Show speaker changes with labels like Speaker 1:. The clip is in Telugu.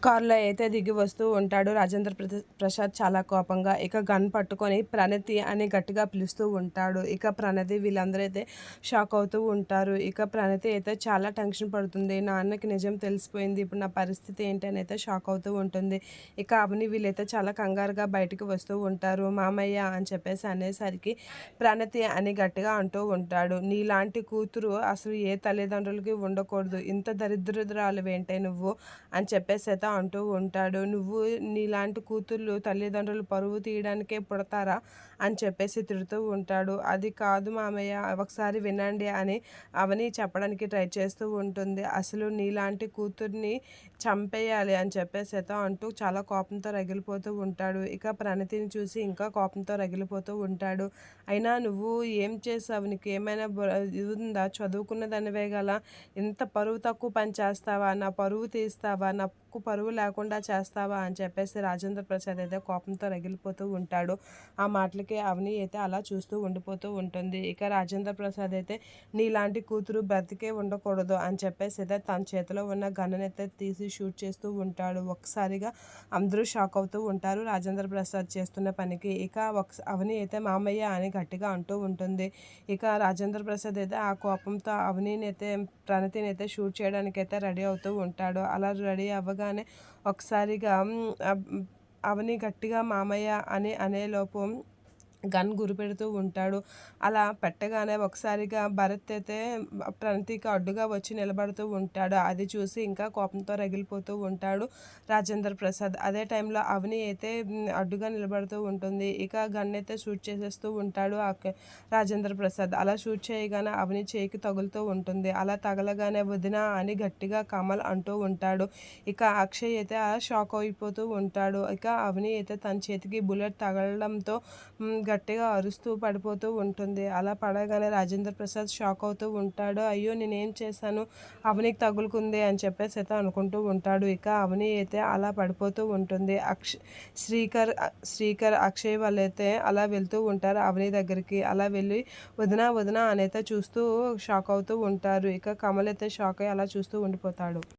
Speaker 1: కారులో అయితే దిగి వస్తూ ఉంటాడు రాజేంద్ర ప్రసాద్ చాలా కోపంగా. ఇక గన్ పట్టుకొని ప్రణతి అని గట్టిగా పిలుస్తూ ఉంటాడు. ఇక ప్రణతి వీళ్ళందరూ అయితే షాక్ అవుతూ ఉంటారు. ఇక ప్రణతి అయితే చాలా టెన్షన్ పడుతుంది. నాన్నకి నిజం తెలిసిపోయింది. ఇప్పుడు నా పరిస్థితి ఏంటి అని అయితే షాక్ అవుతూ ఉంటుంది. ఇక అవని వీళ్ళైతే చాలా కంగారుగా బయటికి వస్తూ ఉంటారు. మామయ్య అని చెప్పేసి అనేసరికి ప్రణతి అని గట్టిగా అంటూ ఉంటాడు. నీలాంటి కూతురు అసలు ఏ తల్లిదండ్రులకి ఉండకూడదు. ఇంత దరిద్రురాలివేంటే నువ్వు అని చెప్పేసి అయితే అంటూ ఉంటాడు. నువ్వు నీలాంటి కూతుళ్ళు తల్లిదండ్రులు పరువు తీయడానికే పుడతారా అని చెప్పేసి తిడుతూ ఉంటాడు. అది కాదు మామయ్య, ఒకసారి వినండి అని అవని చెప్పడానికి ట్రై చేస్తూ ఉంటుంది. అసలు నీలాంటి కూతుర్ని చంపేయాలి అని చెప్పేసి అయితే అంటూ చాలా కోపంతో రగిలిపోతూ ఉంటాడు. ఇక ప్రణతిని చూసి ఇంకా కోపంతో రగిలిపోతూ ఉంటాడు. అయినా నువ్వు ఏం చేసావు? నీకు ఏమైనా ఇది ఉందా? చదువుకున్న దానివే గల ఇంత పరువు తక్కువ పని చేస్తావా? నా పరువు తీస్తావా? నాకు పరువు లేకుండా చేస్తావా అని చెప్పేసి రాజేంద్ర ప్రసాద్ అయితే కోపంతో రగిలిపోతూ ఉంటాడు. ఆ మాటలకి అవని అయితే అలా చూస్తూ ఉండిపోతూ ఉంటుంది. ఇక రాజేంద్ర ప్రసాద్ అయితే నీలాంటి కూతురు బ్రతికే ఉండకూడదు అని చెప్పేసి అయితే తన చేతిలో ఉన్న గన్నుని అయితే తీసి షూట్ చేస్తూ ఉంటాడు. ఒక్కసారిగా అందరూ షాక్ అవుతూ ఉంటారు రాజేంద్ర ప్రసాద్ చేస్తున్న పనికి. ఇక అవని అయితే మామయ్య అని గట్టిగా అంటూ ఉంటుంది. ఇక రాజేంద్ర ప్రసాద్ అయితే ఆ కోపంతో అవనిని అయితే ప్రణతిని అయితే షూట్ చేయడానికి అయితే రెడీ అవుతూ ఉంటాడు. అలా రెడీ అవ్వగానే ఒకసారిగా అవని గట్టిగా మామయ్య అని అనేలోపు గన్ గురిపెడుతూ ఉంటాడు. అలా పెట్టగానే ఒకసారిగా భరత్ అయితే ప్రణతికి అడ్డుగా వచ్చి నిలబడుతూ ఉంటాడు. అది చూసి ఇంకా కోపంతో రగిలిపోతూ ఉంటాడు రాజేంద్ర ప్రసాద్. అదే టైంలో అవని అయితే అడ్డుగా నిలబడుతూ ఉంటుంది. ఇక గన్ అయితే షూట్ చేసేస్తూ ఉంటాడు రాజేంద్ర ప్రసాద్. అలా షూట్ చేయగానే అవని చేయికి తగులుతూ ఉంటుంది. అలా తగలగానే వదిన అని గట్టిగా కమల్ అంటూ ఉంటాడు. ఇక అక్షయ్ అయితే షాక్ అయిపోతూ ఉంటాడు. ఇక అవని అయితే తన చేతికి బుల్లెట్ తగలడంతో గట్టిగా అరుస్తూ పడిపోతూ ఉంటుంది. అలా పడగానే రాజేంద్ర ప్రసాద్ షాక్ అవుతూ ఉంటాడు. అయ్యో నేనేం చేశాను, అవనికి తగులుకుంది అని చెప్పేసి అయితే అనుకుంటూ ఉంటాడు. ఇక అవని అయితే అలా పడిపోతూ ఉంటుంది. శ్రీకర్ అక్షయ్ వాళ్ళైతే అలా వెళ్తూ ఉంటారు అవని దగ్గరికి. అలా వెళ్ళి వదిన వదిన అని అయితే చూస్తూ షాక్ అవుతూ ఉంటారు. ఇక కమల్ అయితే షాక్ అయ్యి అలా చూస్తూ ఉండిపోతాడు.